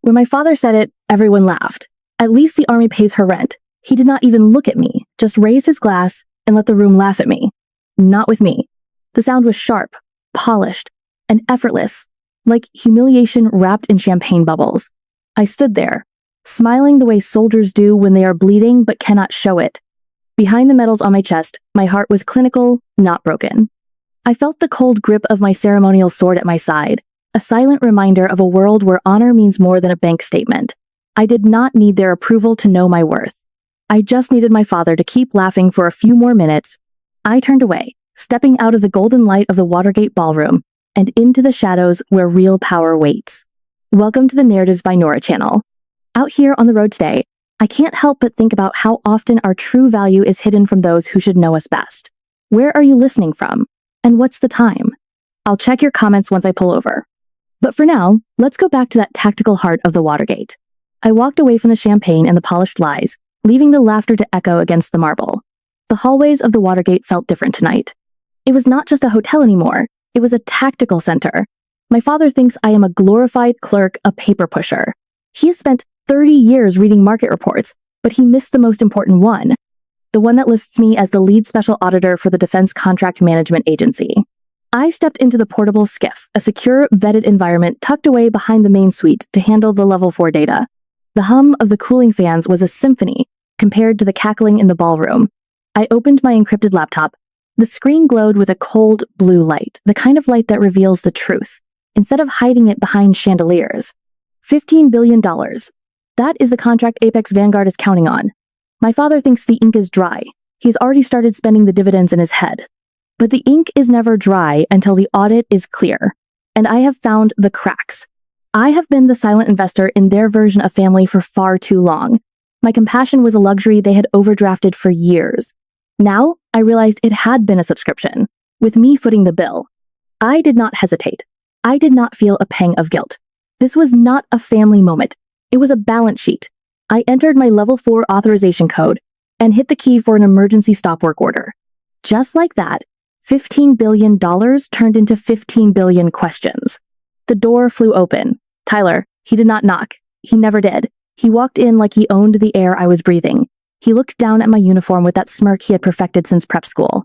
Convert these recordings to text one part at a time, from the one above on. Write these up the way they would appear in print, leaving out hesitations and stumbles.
When my father said it, everyone laughed. At least the army pays her rent. He did not even look at me, just raise his glass and let the room laugh at me. Not with me. The sound was sharp, polished, and effortless, like humiliation wrapped in champagne bubbles. I stood there, smiling the way soldiers do when they are bleeding but cannot show it. Behind the medals on my chest, my heart was clinical, not broken. I felt the cold grip of my ceremonial sword at my side, a silent reminder of a world where honor means more than a bank statement. I did not need their approval to know my worth. I just needed my father to keep laughing for a few more minutes. I turned away, stepping out of the golden light of the Watergate ballroom and into the shadows where real power waits. Welcome to the Narratives by Nora channel. Out here on the road today, I can't help but think about how often our true value is hidden from those who should know us best. Where are you listening from? And what's the time? I'll check your comments once I pull over. But for now, let's go back to that tactical heart of the Watergate. I walked away from the champagne and the polished lies, leaving the laughter to echo against the marble. The hallways of the Watergate felt different tonight. It was not just a hotel anymore, it was a tactical center. My father thinks I am a glorified clerk, a paper pusher. He has spent 30 years reading market reports, but he missed the most important one. The one that lists me as the lead special auditor for the Defense Contract Management Agency. I stepped into the portable skiff, a secure, vetted environment tucked away behind the main suite to handle the level 4 data. The hum of the cooling fans was a symphony compared to the cackling in the ballroom. I opened my encrypted laptop. The screen glowed with a cold blue light, the kind of light that reveals the truth, instead of hiding it behind chandeliers. $15 billion. That is the contract Apex Vanguard is counting on. My father thinks the ink is dry. He's already started spending the dividends in his head. But the ink is never dry until the audit is clear. And I have found the cracks. I have been the silent investor in their version of family for far too long. My compassion was a luxury they had overdrafted for years. Now, I realized it had been a subscription, with me footing the bill. I did not hesitate. I did not feel a pang of guilt. This was not a family moment. It was a balance sheet. I entered my level 4 authorization code and hit the key for an emergency stop work order. Just like that, $15 billion turned into 15 billion questions. The door flew open. Tyler, he did not knock. He never did. He walked in like he owned the air I was breathing. He looked down at my uniform with that smirk he had perfected since prep school.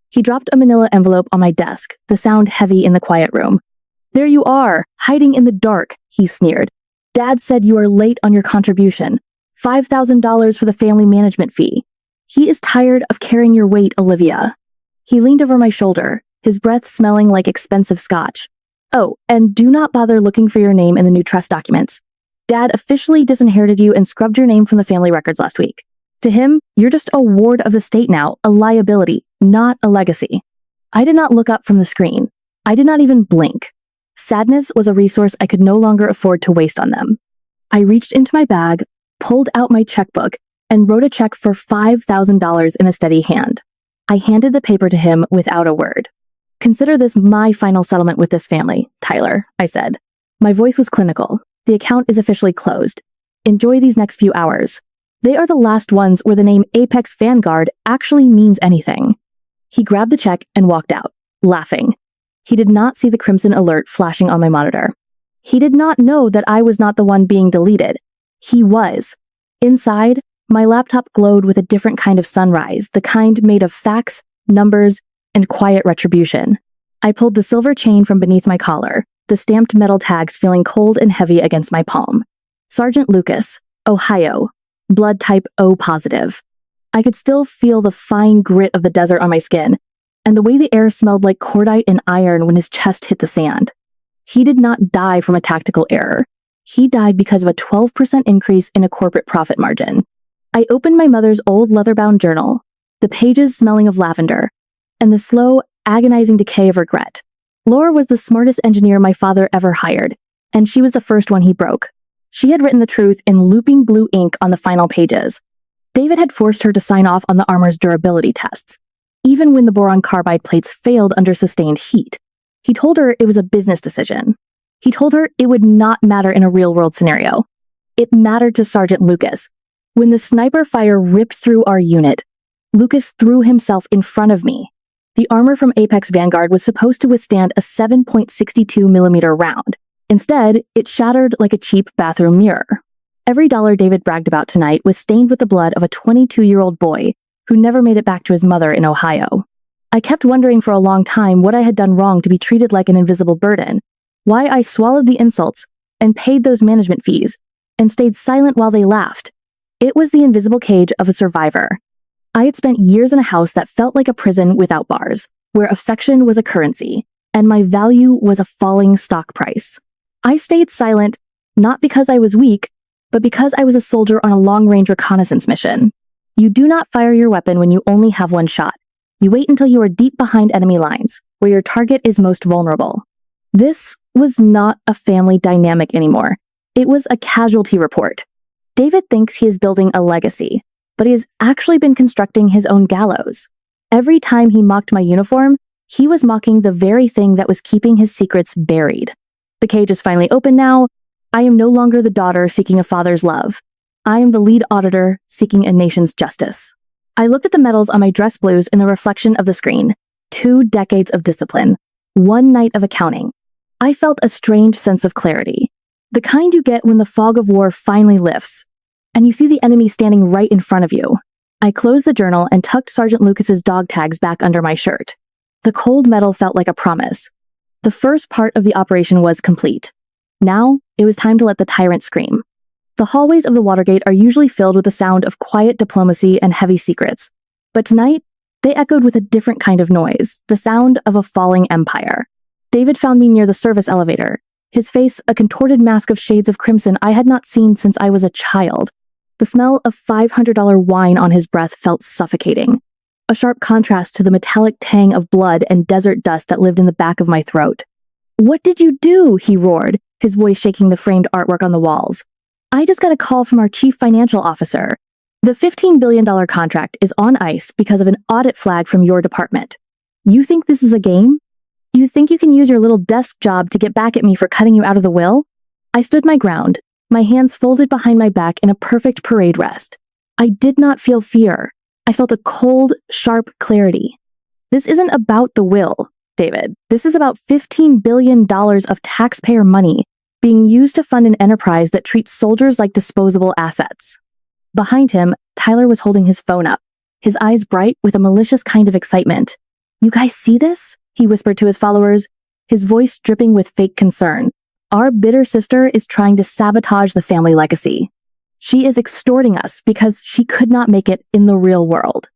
He dropped a manila envelope on my desk, the sound heavy in the quiet room. "There you are, hiding in the dark," he sneered. "Dad said you are late on your contribution. $5,000 for the family management fee. He is tired of carrying your weight, Olivia." He leaned over my shoulder, his breath smelling like expensive scotch. "Oh, and do not bother looking for your name in the new trust documents. Dad officially disinherited you and scrubbed your name from the family records last week. To him, you're just a ward of the state now, a liability, not a legacy." I did not look up from the screen. I did not even blink. Sadness was a resource I could no longer afford to waste on them. I reached into my bag, pulled out my checkbook, and wrote a check for $5,000 in a steady hand. I handed the paper to him without a word. "Consider this my final settlement with this family, Tyler," I said. My voice was clinical. "The account is officially closed. Enjoy these next few hours. They are the last ones where the name Apex Vanguard actually means anything." He grabbed the check and walked out, laughing. He did not see the crimson alert flashing on my monitor. He did not know that I was not the one being deleted. He was. Inside, my laptop glowed with a different kind of sunrise, the kind made of facts, numbers, and quiet retribution. I pulled the silver chain from beneath my collar, the stamped metal tags feeling cold and heavy against my palm. Sergeant Lucas, Ohio, blood type O positive. I could still feel the fine grit of the desert on my skin, and the way the air smelled like cordite and iron when his chest hit the sand. He did not die from a tactical error. He died because of a 12% increase in a corporate profit margin. I opened my mother's old leather-bound journal, the pages smelling of lavender, and the slow, agonizing decay of regret. Laura was the smartest engineer my father ever hired, and she was the first one he broke. She had written the truth in looping blue ink on the final pages. David had forced her to sign off on the armor's durability tests, even when the boron carbide plates failed under sustained heat. He told her it was a business decision. He told her it would not matter in a real-world scenario. It mattered to Sergeant Lucas. When the sniper fire ripped through our unit, Lucas threw himself in front of me. The armor from Apex Vanguard was supposed to withstand a 7.62 millimeter round. Instead, it shattered like a cheap bathroom mirror. Every dollar David bragged about tonight was stained with the blood of a 22-year-old boy who never made it back to his mother in Ohio. I kept wondering for a long time what I had done wrong to be treated like an invisible burden, why I swallowed the insults and paid those management fees, and stayed silent while they laughed. It was the invisible cage of a survivor. I had spent years in a house that felt like a prison without bars, where affection was a currency, and my value was a falling stock price. I stayed silent, not because I was weak, but because I was a soldier on a long-range reconnaissance mission. You do not fire your weapon when you only have one shot. You wait until you are deep behind enemy lines, where your target is most vulnerable. This was not a family dynamic anymore. It was a casualty report. David thinks he is building a legacy, but he has actually been constructing his own gallows. Every time he mocked my uniform, he was mocking the very thing that was keeping his secrets buried. The cage is finally open now. I am no longer the daughter seeking a father's love. I am the lead auditor seeking a nation's justice. I looked at the medals on my dress blues in the reflection of the screen. 2 decades of discipline. 1 night of accounting. I felt a strange sense of clarity. The kind you get when the fog of war finally lifts, and you see the enemy standing right in front of you. I closed the journal and tucked Sergeant Lucas's dog tags back under my shirt. The cold metal felt like a promise. The first part of the operation was complete. Now, it was time to let the tyrant scream. The hallways of the Watergate are usually filled with the sound of quiet diplomacy and heavy secrets. But tonight, they echoed with a different kind of noise, the sound of a falling empire. David found me near the service elevator, his face a contorted mask of shades of crimson I had not seen since I was a child. The smell of $500 wine on his breath felt suffocating, a sharp contrast to the metallic tang of blood and desert dust that lived in the back of my throat. "What did you do?" he roared, his voice shaking the framed artwork on the walls. "I just got a call from our chief financial officer. The $15 billion contract is on ice because of an audit flag from your department. You think this is a game? You think you can use your little desk job to get back at me for cutting you out of the will?" I stood my ground, my hands folded behind my back in a perfect parade rest. I did not feel fear. I felt a cold, sharp clarity. This isn't about the will, David. This is about $15 billion of taxpayer money being used to fund an enterprise that treats soldiers like disposable assets. Behind him, Tyler was holding his phone up, his eyes bright with a malicious kind of excitement. "You guys see this?" he whispered to his followers, his voice dripping with fake concern. "Our bitter sister is trying to sabotage the family legacy. She is extorting us because she could not make it in the real world.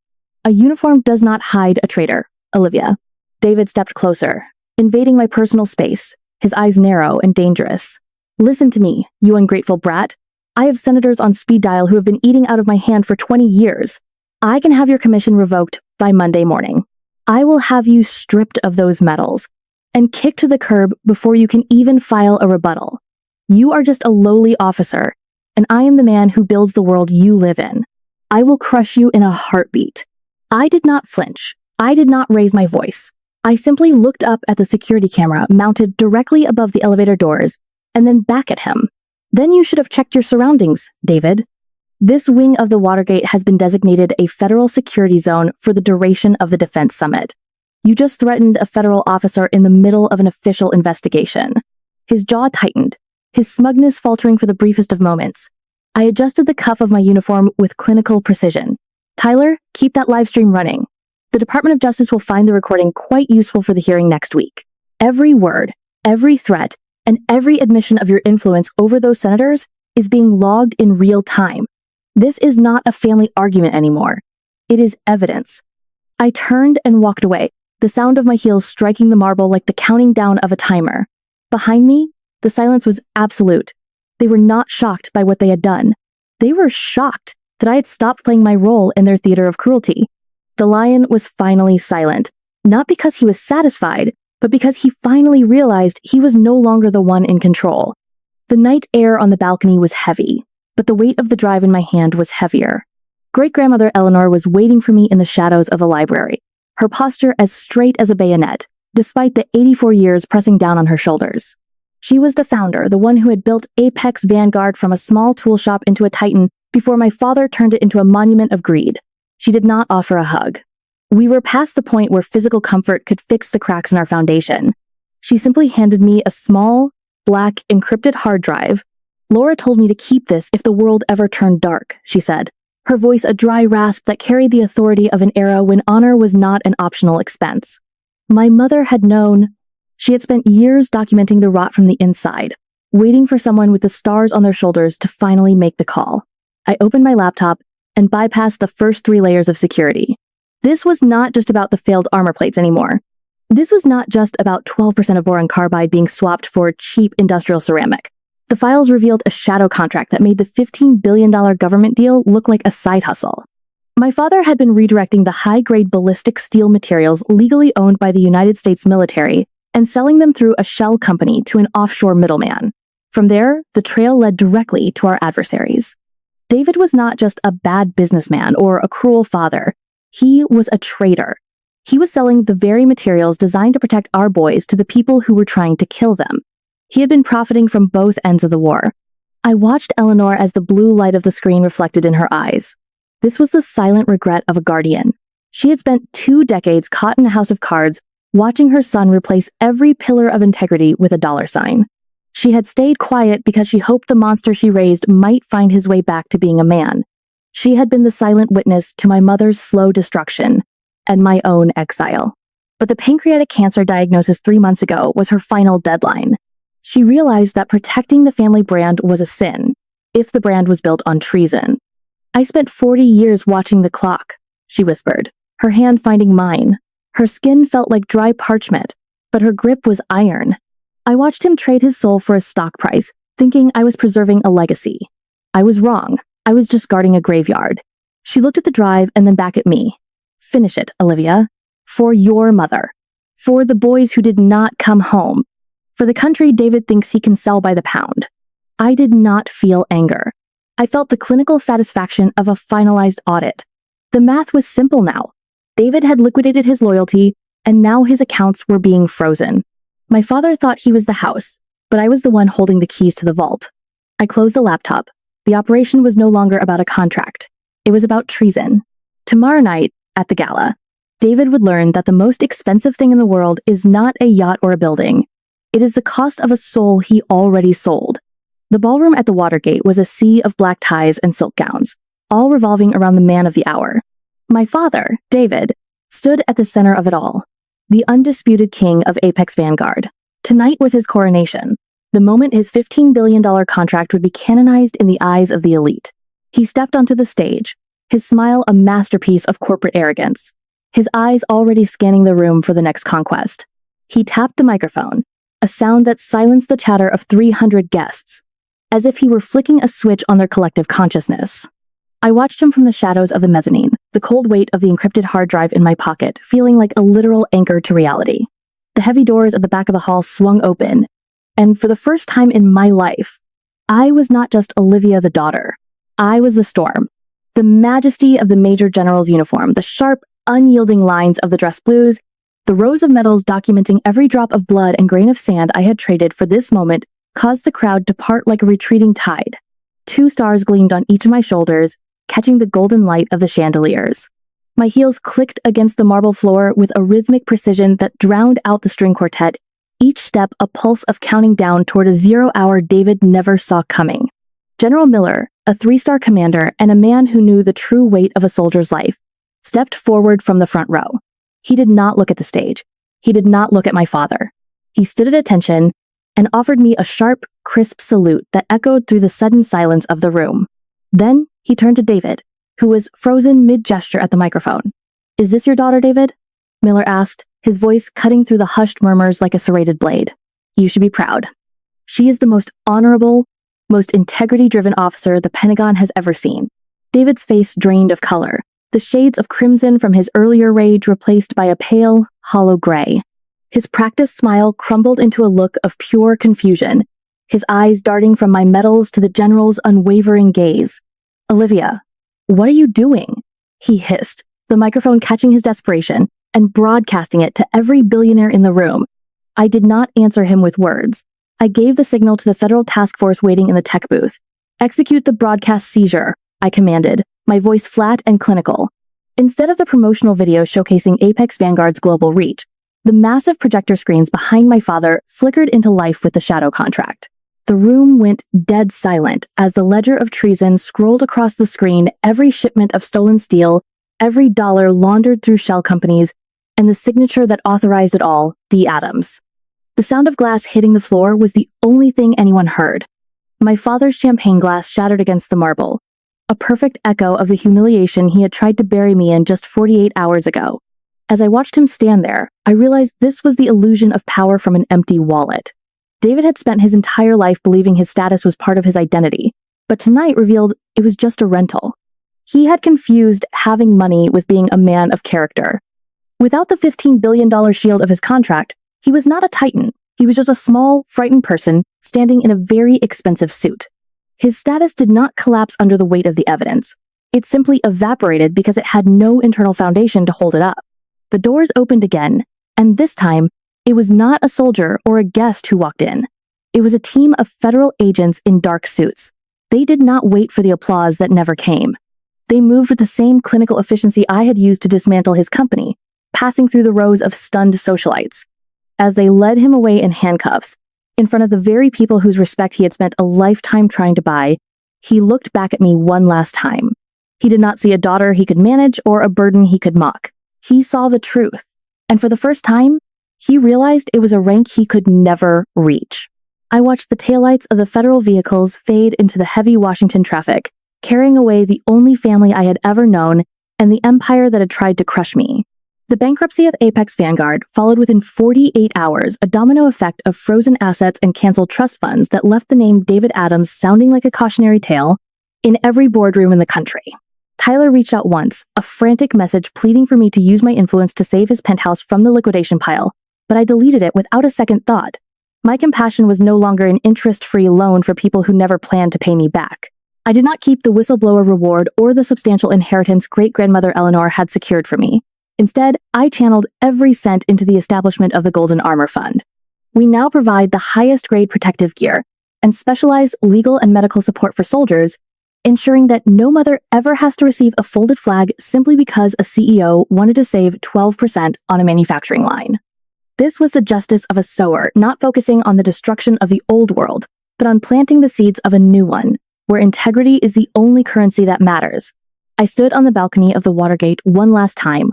A uniform does not hide a traitor, Olivia." David stepped closer, invading my personal space, his eyes narrow and dangerous. "Listen to me, you ungrateful brat. I have senators on speed dial who have been eating out of my hand for 20 years. I can have your commission revoked by Monday morning. I will have you stripped of those medals and kicked to the curb before you can even file a rebuttal. You are just a lowly officer, and I am the man who builds the world you live in. I will crush you in a heartbeat." I did not flinch. I did not raise my voice. I simply looked up at the security camera mounted directly above the elevator doors and then back at him. "Then you should have checked your surroundings, David. This wing of the Watergate has been designated a federal security zone for the duration of the defense summit. You just threatened a federal officer in the middle of an official investigation." His jaw tightened, his smugness faltering for the briefest of moments. I adjusted the cuff of my uniform with clinical precision. "Tyler, keep that live stream running. The Department of Justice will find the recording quite useful for the hearing next week. Every word, every threat, and every admission of your influence over those senators is being logged in real time. This is not a family argument anymore. It is evidence." I turned and walked away, the sound of my heels striking the marble like the counting down of a timer. Behind me, the silence was absolute. They were not shocked by what they had done. They were shocked that I had stopped playing my role in their theater of cruelty. The lion was finally silent, not because he was satisfied, but because he finally realized he was no longer the one in control. The night air on the balcony was heavy, but the weight of the drive in my hand was heavier. Great-grandmother Eleanor was waiting for me in the shadows of the library, her posture as straight as a bayonet, despite the 84 years pressing down on her shoulders. She was the founder, the one who had built Apex Vanguard from a small tool shop into a titan before my father turned it into a monument of greed. She did not offer a hug. We were past the point where physical comfort could fix the cracks in our foundation. She simply handed me a small, black, encrypted hard drive. Laura told me to keep this if the world ever turned dark, she said, her voice a dry rasp that carried the authority of an era when honor was not an optional expense. My mother had known. She had spent years documenting the rot from the inside, waiting for someone with the stars on their shoulders to finally make the call. I opened my laptop and bypassed the first 3 layers of security. This was not just about the failed armor plates anymore. This was not just about 12% of boron carbide being swapped for cheap industrial ceramic. The files revealed a shadow contract that made the $15 billion government deal look like a side hustle. My father had been redirecting the high-grade ballistic steel materials legally owned by the United States military and selling them through a shell company to an offshore middleman. From there, the trail led directly to our adversaries. David was not just a bad businessman or a cruel father. He was a traitor. He was selling the very materials designed to protect our boys to the people who were trying to kill them. He had been profiting from both ends of the war. I watched Eleanor as the blue light of the screen reflected in her eyes. This was the silent regret of a guardian. She had spent 2 decades caught in a house of cards, watching her son replace every pillar of integrity with a $sign. She had stayed quiet because she hoped the monster she raised might find his way back to being a man. She had been the silent witness to my mother's slow destruction and my own exile. But the pancreatic cancer diagnosis 3 months ago was her final deadline. She realized that protecting the family brand was a sin, if the brand was built on treason. "I spent 40 years watching the clock," she whispered, her hand finding mine. Her skin felt like dry parchment, but her grip was iron. I watched him trade his soul for a stock price, thinking I was preserving a legacy. I was wrong. I was just guarding a graveyard. She looked at the drive and then back at me. "Finish it, Olivia. For your mother. For the boys who did not come home. For the country David thinks he can sell by the pound." I did not feel anger. I felt the clinical satisfaction of a finalized audit. The math was simple now. David had liquidated his loyalty, and now his accounts were being frozen. My father thought he was the house, but I was the one holding the keys to the vault. I closed the laptop. The operation was no longer about a contract. It was about treason. Tomorrow night, at the gala, David would learn that the most expensive thing in the world is not a yacht or a building. It is the cost of a soul he already sold. The ballroom at the Watergate was a sea of black ties and silk gowns, all revolving around the man of the hour. My father, David, stood at the center of it all, the undisputed king of Apex Vanguard. Tonight was his coronation, the moment his $15 billion contract would be canonized in the eyes of the elite. He stepped onto the stage, his smile a masterpiece of corporate arrogance, his eyes already scanning the room for the next conquest. He tapped the microphone, a sound that silenced the chatter of 300 guests, as if he were flicking a switch on their collective consciousness. I watched him from the shadows of the mezzanine, the cold weight of the encrypted hard drive in my pocket, feeling like a literal anchor to reality. The heavy doors at the back of the hall swung open, and for the first time in my life, I was not just Olivia the daughter. I was the storm. The majesty of the Major General's uniform, the sharp, unyielding lines of the dress blues, the rows of medals documenting every drop of blood and grain of sand I had traded for this moment caused the crowd to part like a retreating tide. 2 stars gleamed on each of my shoulders, catching the golden light of the chandeliers. My heels clicked against the marble floor with a rhythmic precision that drowned out the string quartet, each step a pulse of counting down toward a 0 hour David never saw coming. General Miller, a 3-star commander and a man who knew the true weight of a soldier's life, stepped forward from the front row. He did not look at the stage. He did not look at my father. He stood at attention and offered me a sharp, crisp salute that echoed through the sudden silence of the room. Then he turned to David, who was frozen mid-gesture at the microphone. "Is this your daughter, David?" Miller asked, his voice cutting through the hushed murmurs like a serrated blade. "You should be proud. She is the most honorable, most integrity-driven officer the Pentagon has ever seen." David's face drained of color, the shades of crimson from his earlier rage replaced by a pale, hollow gray. His practiced smile crumbled into a look of pure confusion, his eyes darting from my medals to the general's unwavering gaze. "Olivia, what are you doing?" he hissed, the microphone catching his desperation and broadcasting it to every billionaire in the room. I did not answer him with words. I gave the signal to the federal task force waiting in the tech booth. "Execute the broadcast seizure," I commanded, my voice flat and clinical. Instead of the promotional video showcasing Apex Vanguard's global reach, The massive projector screens behind my father flickered into life with the shadow contract. The room went dead silent as the ledger of treason scrolled across the screen, every shipment of stolen steel, every dollar laundered through shell companies, and the signature that authorized it all, D. Adams. The sound of glass hitting the floor was the only thing anyone heard. My father's champagne glass shattered against the marble, a perfect echo of the humiliation he had tried to bury me in just 48 hours ago. As I watched him stand there, I realized this was the illusion of power from an empty wallet. David had spent his entire life believing his status was part of his identity, but tonight revealed it was just a rental. He had confused having money with being a man of character. Without the $15 billion shield of his contract, he was not a titan. He was just a small, frightened person standing in a very expensive suit. His status did not collapse under the weight of the evidence. It simply evaporated because it had no internal foundation to hold it up. The doors opened again, and this time, it was not a soldier or a guest who walked in. It was a team of federal agents in dark suits. They did not wait for the applause that never came. They moved with the same clinical efficiency I had used to dismantle his company, passing through the rows of stunned socialites. As they led him away in handcuffs, in front of the very people whose respect he had spent a lifetime trying to buy, he looked back at me one last time. He did not see a daughter he could manage or a burden he could mock. He saw the truth, and for the first time, he realized it was a rank he could never reach. I watched the taillights of the federal vehicles fade into the heavy Washington traffic, carrying away the only family I had ever known and the empire that had tried to crush me. The bankruptcy of Apex Vanguard followed within 48 hours, a domino effect of frozen assets and canceled trust funds that left the name David Adams sounding like a cautionary tale in every boardroom in the country. Tyler reached out once, a frantic message pleading for me to use my influence to save his penthouse from the liquidation pile, but I deleted it without a second thought. My compassion was no longer an interest-free loan for people who never planned to pay me back. I did not keep the whistleblower reward or the substantial inheritance great-grandmother Eleanor had secured for me. Instead, I channeled every cent into the establishment of the Golden Armor Fund. We now provide the highest-grade protective gear and specialized legal and medical support for soldiers, ensuring that no mother ever has to receive a folded flag simply because a CEO wanted to save 12% on a manufacturing line. This was the justice of a sower, not focusing on the destruction of the old world, but on planting the seeds of a new one, where integrity is the only currency that matters. I stood on the balcony of the Watergate one last time,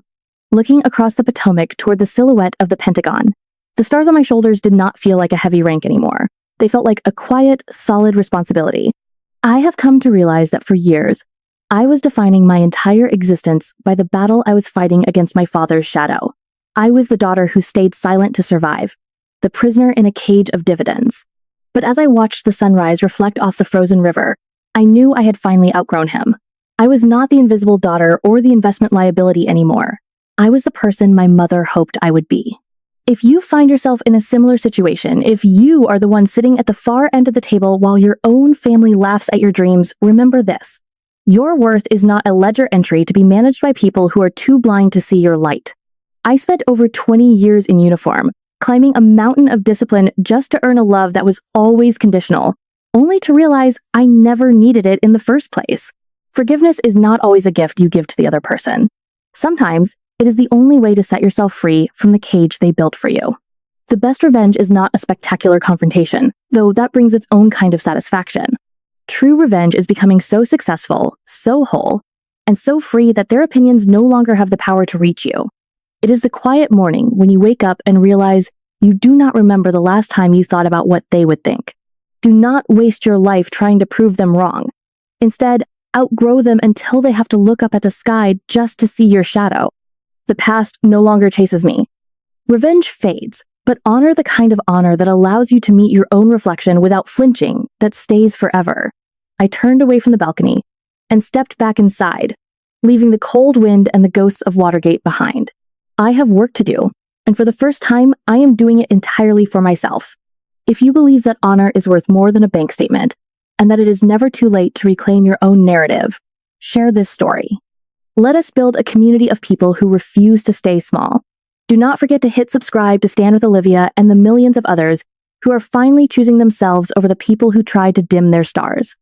looking across the Potomac toward the silhouette of the Pentagon. The stars on my shoulders did not feel like a heavy rank anymore. They felt like a quiet, solid responsibility. I have come to realize that for years, I was defining my entire existence by the battle I was fighting against my father's shadow. I was the daughter who stayed silent to survive, the prisoner in a cage of dividends. But as I watched the sunrise reflect off the frozen river, I knew I had finally outgrown him. I was not the invisible daughter or the investment liability anymore. I was the person my mother hoped I would be. If you find yourself in a similar situation, if you are the one sitting at the far end of the table while your own family laughs at your dreams, remember this. Your worth is not a ledger entry to be managed by people who are too blind to see your light. I spent over 20 years in uniform, climbing a mountain of discipline just to earn a love that was always conditional, only to realize I never needed it in the first place. Forgiveness is not always a gift you give to the other person. Sometimes, it is the only way to set yourself free from the cage they built for you. The best revenge is not a spectacular confrontation, though that brings its own kind of satisfaction. True revenge is becoming so successful, so whole, and so free that their opinions no longer have the power to reach you. It is the quiet morning when you wake up and realize you do not remember the last time you thought about what they would think. Do not waste your life trying to prove them wrong. Instead, outgrow them until they have to look up at the sky just to see your shadow. The past no longer chases me. Revenge fades, but honor the kind of honor that allows you to meet your own reflection without flinching, that stays forever. I turned away from the balcony and stepped back inside, leaving the cold wind and the ghosts of Watergate behind. I have work to do, and for the first time, I am doing it entirely for myself. If you believe that honor is worth more than a bank statement, and that it is never too late to reclaim your own narrative, share this story. Let us build a community of people who refuse to stay small. Do not forget to hit subscribe to stand with Olivia and the millions of others who are finally choosing themselves over the people who tried to dim their stars.